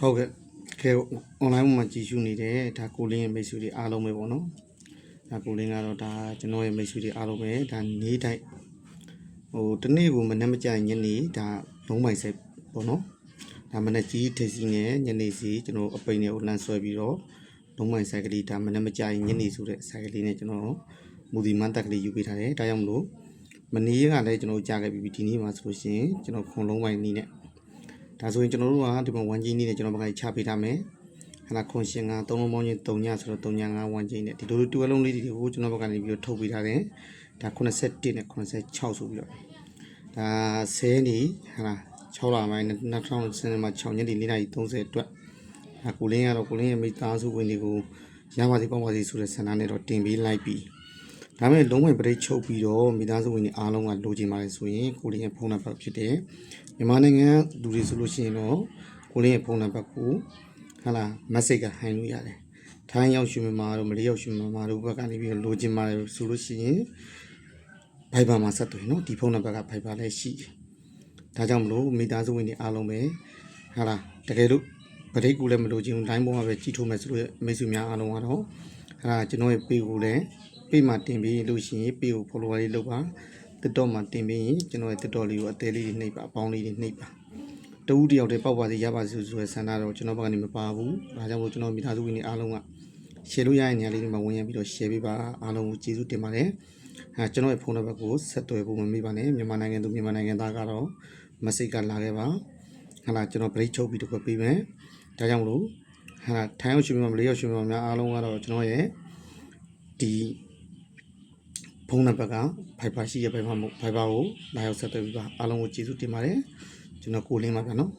ဟုတ်ကဲ့ခဲ online မှာကြည့်ရှုနေတဲ့ဒါကိုလင်းရဲ့မိတ်ဆွေတွေအားလုံးပဲပေါ့နော်ဒါကိုလင်းကတော့ဒါကျွန်တော်ရဲ့မိတ်ဆွေတွေအားလုံးပဲဒါနေ့တိုင်းတနေ့ကိုမနေ့မကြညနေဒါလုံးမိုင်ဆက်ပေါ့နော်ဒါမနေ့ကြီးထိပ်စီးနဲ့ညနေစီကျွန်တော်အပိန်တွေကိုလမ်းဆွဲပြီးတော့လုံးမိုင်ဆိုင်ကလေးဒါမနေ့မကြညနေဆိုတဲ့ဆိုင်ကလေးနဲ့ကျွန်တော်မူဒီမန်တက်ကလေးယူပေးထားတယ်ဒါကြောင့်မလို့မနေ့ကလည်းကျွန်တော်ကြားခဲ့ပြီးဒီနေ့မှာဆိုလို့ရှိရင်ကျွန်တော်ခွန်လုံးမိုင်နီးနဲ့ဒါဆိုရင်ကျွန်တော်တို့ကဒီမှာ1ကြီးနေနဲ့ကျွန်တော်ဘက်ကချပေးထားမယ်ခဏခွန်ရှင်က3လုံးပေါင်းချင်း3ညဆိုတော့3ည5 1ကြီးနဲ့ဒီလိုတူအလုံးလေးတွေကိုကျွန်တော်ဘက်ကနေပြီးတော့ထုတ်ပေးထားတယ်ဒါ81နဲ့86ဆိုပြီးတော့ဒါ10နေဟာ6လပိုင်း2020မှာ6ရက်ဒီ4နာရီ30အတွက်ဒါကိုလင်းကတော့ကိုလင်းရဲ့မိသားစုဝင်တွေကိုရပါစီပေါင်းပါစီဆိုတဲ့ဆန္ဒနဲ့တော့တင်ပေးလိုက်ပြီဒါမဲ့လုံးဝပရိတ်ချုပ်ပြီးတော့မိသားစုဝင်တွေအားလုံးကလိုချင်ပါတယ်ဆိုရင်ကိုလင်းရဲ့ဖုန်းနံပါတ်ဖြစ်တယ်မြန်မာနိုင်ငံလူတွေဆိုလို့ရှိရင်တော့ကိုလင်းရဲ့ဖုန်းနံပါတ်ကိုmessage ကဟိုင်းလို့ရတယ်ထိုင်းရောက်ရှင်မြန်မာတို့မလေးရောက်ရှင်မြန်မာတို့ဘက်ကနေပြီးတော့လိုချင်ပါတယ်ဆိုလို့ရှိရင် Viber မှာဆက်သွယ်နော်ဒီဖုန်းနံပါတ်က Viber လည်းရှိတယ်ဒါကြောင့်မလို့မိသားစုဝင်တွေအားလုံးပဲတကယ်လို့ပရိတ်ကူလည်းမလိုချင်ဘူး line ပေါ်မှာပဲကြည့်ထိုးမယ်ဆိုလို့မိတ်ဆွေများအားလုံးကတော့ကျွန်တော်ရဲ့ page ကိုလည်း page မှာတင်ပြီးလို့ရှိရင် page ကို follower လေးလုပ်ပါ TikTok မှာတင်ပြီးရင်ကျွန်တော်ရဲ့ TikTok လေးကိုအသေးလေးတွေနှိပ်ပါအပေါင်းလေးတွေနှိပ်ပါတဦးတယောက်တည်းပေါက်ပါစေရပါစေဆိုတဲ့ဆန္ဒတော့ကျွန်တော်ဘက်ကနေမပါဘူးဒါကြောင့်မို့ကျွန်တော်မိသားစုဝင်တွေအားလုံးက share လို့ရတဲ့နေရာလေးတွေမှာဝင်ရပြီးတော့ share ပေးပါအားလုံးကိုကျေးဇူးတင်ပါတယ်ကျွန်တော်ရဲ့ဖုန်းနံပါတ်ကိုဆက်သွယ်ဖို့မမေ့ပါနဲ့မြန်မာနိုင်ငံသူမြန်မာနိုင်ငံသားကတော့ message ကလာခဲ့ပါကျွန်တော် break ချုပ်ပြီးတော့ပေးမယ်ဒါကြောင့်မလို့ထိုင်းရောက်ရှင်မြန်မာမလေးရောက်ရှင်မြန်မာများအားလုံးကတော့ကျွန်တော်ရဲ့ဒီဖုန်းနံပါတ်က Viber ရှိရ Viber ကိုလာရောက်ဆက်သွယ်ပြီးပါအားလုံးကိုကျေးဇူးတင်ပါတယ်ကျွန်တော်ကိုလင်းပါဗျာနော်